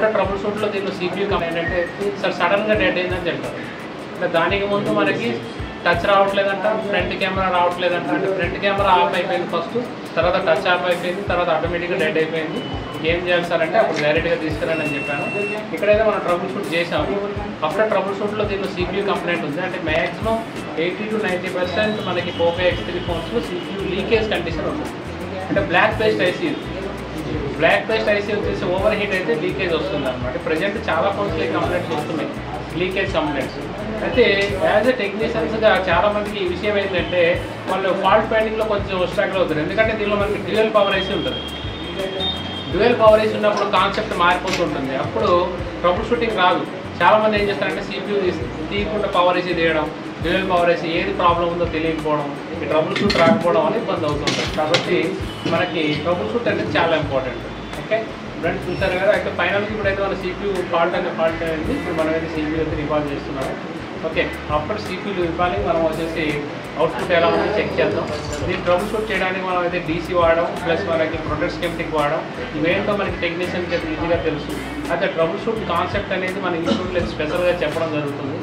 After trouble షూట్లో దీనిలో CPU complaint అంటే sir సడన్గా డెడ్ అయిందని చెప్తారు. అంటే దానికి ముందు మనకి టచ్ రావట్లేదంట, ఫ్రంట్ కెమెరా రావట్లేదంట. అంటే ఫ్రంట్ కెమెరా ఆఫ్ అయిపోయింది ఫస్ట్, తర్వాత టచ్ ఆఫ్ అయిపోయింది, తర్వాత ఆటోమేటిక్గా డెడ్ అయిపోయింది. ఏం చేయాలి సార్ అంటే అప్పుడు డైరెక్ట్గా తీసుకురండి అని చెప్పాను. ఇక్కడైతే మనం ట్రబుల్ షూట్ చేసాము. ఆఫ్టర్ ట్రబుల్ షూట్లో దీనిలో CPU కంప్లైంట్ ఉంది. అంటే మ్యాక్సిమం 80 to 90% మనకి పోకో X3 ఫోన్స్లో CPU లీకేజ్ కండిషన్ ఉంటుంది. అంటే బ్లాక్ పేస్ట్ ఐసీ వచ్చేసి ఓవర్ హీట్ అయితే లీకేజ్ వస్తుంది అనమాట. ప్రజెంట్ చాలా ఫోన్స్లో కంప్లైంట్స్ వస్తున్నాయి, లీకేజ్ కంప్లైంట్స్. అయితే యాజ్ ఎ టెక్నీషియన్స్గా చాలామందికి ఈ విషయం ఏంటంటే వాళ్ళు ఫాల్ట్ ఫైండింగ్లో కొంచెం స్ట్రగుల్ అవుతారు. ఎందుకంటే దీనిలో మనకి డ్యూయల్ పవర్ ఐసీ ఉంటుంది. డ్యూయల్ పవర్ ఐసీ ఉన్నప్పుడు కాన్సెప్ట్ మారిపోతుంటుంది. అప్పుడు ట్రబుల్ షూటింగ్ రాదు. చాలామంది ఏం చేస్తారంటే CPU తీయకుండా పవర్ ఐసీ తీయడం, డ్యూయల్ పవర్ ఐసీ ఏది ప్రాబ్లం ఉందో తెలియకపోవడం, ఈ ట్రబుల్ షూట్ రాకపోవడం అనేది ఇబ్బంది అవుతుంటుంది. కాబట్టి మనకి ట్రబుల్ షూట్ అనేది చాలా ఇంపార్టెంట్. ఓకే ఫ్రెండ్స్, చూసారు కదా. అయితే ఫైనల్కి ఇప్పుడైతే మన CPU ఫాల్ట్ అయింది. ఇప్పుడు మనం అయితే CPU అయితే రికాల్ చేస్తున్నాము. ఓకే, అప్పుడు CPU ఇవ్వాలి. మనం వచ్చేసి అవుట్పుట్ ఎలా ఉందో చెక్ చేద్దాం. దీన్ని ట్రబుల్ షూట్ చేయడానికి మనం అయితే DC వాడడం, ప్లస్ మనకి ప్రొటెక్ట్ స్కెమ్టిక్ వాడడం. ఇవేంటో మనకి టెక్నీషియన్కి అయితే ఈజీగా తెలుసు. అయితే ట్రబుల్ షూట్ కాన్సెప్ట్ అనేది మన ఇన్స్టిట్యూట్లో స్పెషల్గా చెప్పడం జరుగుతుంది.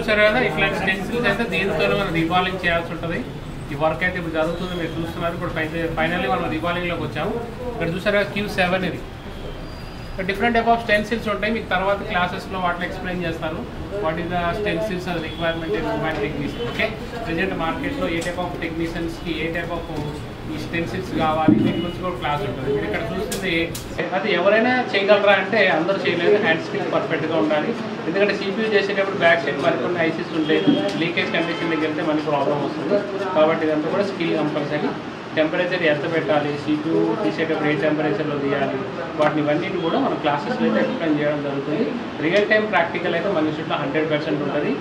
చూసారు కదా, ఇట్లాంటి స్టెన్సిల్స్ అయితే దీనితోనే మనం రివాల్వింగ్ చేయాల్సి ఉంటుంది. ఈ వర్క్ అయితే ఇప్పుడు జరుగుతుంది, మీరు చూస్తున్నారు. ఇప్పుడు ఫైనల్లీ మనం రివాల్వింగ్లోకి వచ్చాము. ఇక్కడ చూసారు కదా Q7 ఇది. డిఫరెంట్ టైప్ ఆఫ్ స్టెన్సిల్స్ ఉంటాయి, మీకు తర్వాత క్లాసెస్లో వాటిని ఎక్స్ప్లెయిన్ చేస్తాను. What is the stencils requirement in mobile technician. Okay, present మార్కెట్లో ఏ టైప్ ఆఫ్ టెక్నీషియన్స్కి ఏ టైప్ ఆఫ్ ఈ స్టెన్సిల్స్ కావాలి దీని గురించి కూడా క్లాస్ ఉంటుంది. మీరు ఇక్కడ చూస్తుంది అది ఎవరైనా చేయగలరా అంటే అందరూ చేయలేదు. హ్యాండ్ స్కిల్ పర్ఫెక్ట్గా ఉండాలి. ఎందుకంటే CPU చేసేటప్పుడు బ్యాక్ సైడ్ మరికొన్ని ఐసీస్ ఉంటాయి, లీకేజ్ కండిషన్ దగ్గర వెళ్తే మనకి ప్రాబ్లం వస్తుంది. కాబట్టి ఇదంతా కూడా స్కిల్ కంపల్సరీ. టెంపరేచర్ ఎంత పెట్టాలి, CPU తీసేటప్పుడు ఏ టెంపరేచర్లో తీయాలి, వాటిని ఇవన్నీ కూడా మన క్లాసెస్లో అయితే ఎక్స్ప్లెయిన్ చేయడం జరుగుతుంది. రియల్ టైం ప్రాక్టికల్ అయితే మన ఇన్స్టిట్యూట్లో 100% ఉంటుంది.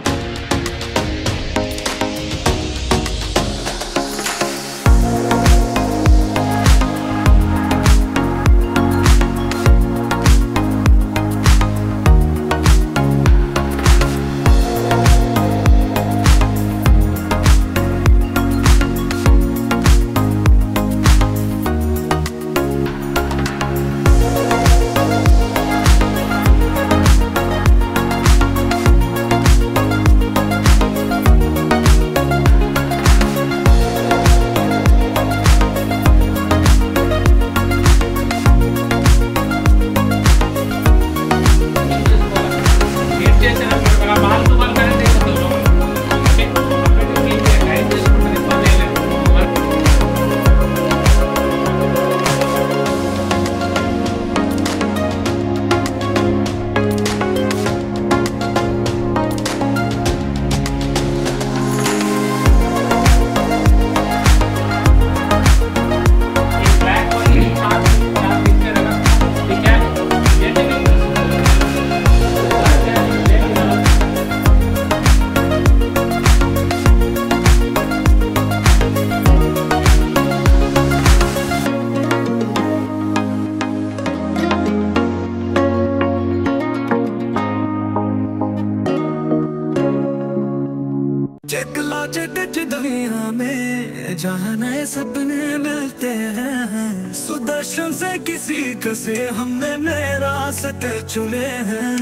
दुनिया में जहाँ नए सपने मिलते हैं, सुदर्शन से किसी कसे हमने नए रास्ते चुने हैं।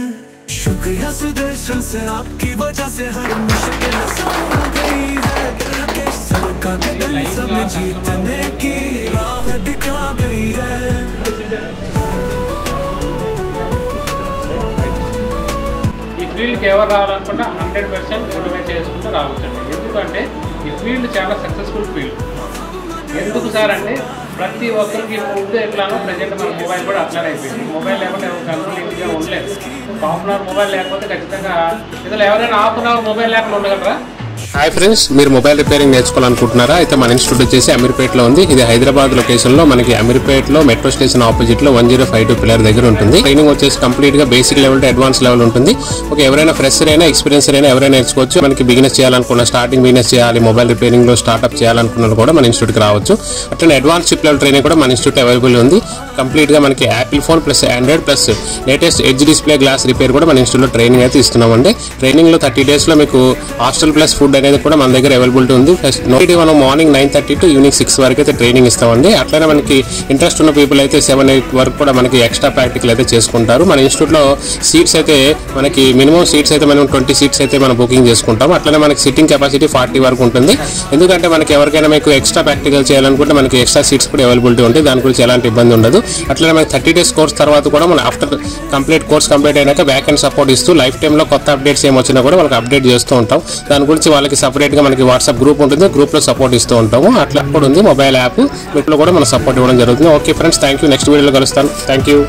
शुक्रिया सुदर्शन से, आपकी वजह से हर मुश्किल आसान हो गई है। सबका कदम सब जीतने की राह दिखा गई है। ఫీల్డ్కి ఎవరు రావాలనుకుంటే 100% యూటిలైజ్ చేసుకుంటూ రావచ్చండి. ఎందుకంటే ఈ ఫీల్డ్ చాలా సక్సెస్ఫుల్ ఫీల్డ్. ఎందుకు సార్ అంటే ప్రతి ఒక్కరికి ఫుడ్ ఎట్లానో ప్రజెంట్ మన మొబైల్ కూడా అట్లానే అయిపోయింది. మొబైల్ లేకపోతే కంప్లీట్గా ఉండలేదు. హాఫ్ అన్ అవర్ మొబైల్ లేకపోతే ఖచ్చితంగా ఇందులో ఎవరైనా హాఫ్ అన్ అవర్ మొబైల్ లేకుండా ఉండగలరా? హాయ్ ఫ్రెండ్స్, మీరు మొబైల్ రిపేరింగ్ నేర్చుకోవాలనుకుంటున్నారా? అయితే మన ఇన్స్టిట్యూట్ వచ్చేసి అమీర్పేటలో ఉంది. ఇది హైదరాబాద్ లొకేషన్లో మనకి అమీర్పేటలో మెట్రో స్టేషన్ ఆపోజిట్లో 1052 పిల్లర్ దగ్గర ఉంటుంది. ట్రైనింగ్ వచ్చేసి కంప్లీట్గా basic level to advance level ఉంటుంది. ఓకే, ఎవరైనా ఫ్రెషర్ అయినా ఎక్స్పీరియన్సర్ అయినా ఎవరైనా నేర్చుకోవచ్చు. మనకి బిజినెస్ చేయాలనుకున్న, స్టార్టింగ్ బిజినెస్ చేయాలి, మొబైల్ రిపేరింగ్లో స్టార్ట్అప్ చేయాలనుకున్న కూడా మన ఇన్స్టిట్యూట్కి రావచ్చు. అట్లనే అడ్వాన్స్ చిప్ లెవెల్ ట్రైనింగ్ కూడా మన ఇన్స్టిట్యూట్ అవైలబుల్ ఉంది. కంప్లీట్గా మనకి Apple phone plus Android plus latest edge display glass repair కూడా మన ఇన్స్టిట్యూట్లో ట్రైనింగ్ అయితే ఇస్తున్నామండి. ట్రైనింగ్లో 30 డేస్లో మీకు హాస్టల్ ప్లస్ ఫుడ్ అనేది కూడా మన దగ్గర అవైలబిలిటీ ఉంది. ప్లస్ మనం మార్నింగ్ 9:30 to ఈవినింగ్ 6 వరకు అయితే ట్రైనింగ్ ఇస్తామండి. అట్లనే మనకి ఇంట్రెస్ట్ ఉన్న పీపుల్ అయితే 7-8 వరకు కూడా మనకి ఎక్స్ట్రా ప్రాక్టికల్ అయితే చేసుకుంటారు. మన ఇన్స్టిట్యూట్లో సీట్స్ అయితే మనకి మినిమం సీట్స్ అయితే మనం 20 సీట్స్ అయితే మనం బుకింగ్ చేసుకుంటాం. అట్లనే మనకి సిట్టింగ్ కెపాసిటీ 40 వరకు ఉంటుంది. ఎందుకంటే మనకి ఎవరికైనా మీకు ఎక్స్ట్రా ప్రాక్టికల్ చేయాలనుకుంటే మనకి ఎక్స్ట్రా సీట్స్ కూడా అవైలబిలిటీ ఉంటుంది. దాని గురించి ఎలాంటి ఇబ్బంది ఉండదు. అట్లనే మనకి 30 డేస్ కోర్స్ తర్వాత కూడా మనం ఆఫ్టర్ కోర్స్ కంప్లీట్ అయినాక బ్యాక్ అండ్ సపోర్ట్ ఇస్తూ లైఫ్ టైంలో కొత్త అప్డేట్స్ ఏమొచ్చినా కూడా వాళ్ళకి అప్డేట్ చేస్తూ ఉంటాం. దాని గురించి వాళ్ళకి సపరేట్గా మనకి వాట్సాప్ గ్రూప్ ఉంటుంది. గ్రూప్లో సపోర్ట్ ఇస్తూ ఉంటాము. అట్లా కూడా ఉంది. మొబైల్ యాప్ వీటిలో కూడా మనం సపోర్ట్ ఇవ్వడం జరుగుతుంది. Okay friends, thank you. Next వీడియోలో కలుస్తాను. Thank you.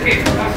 Okay.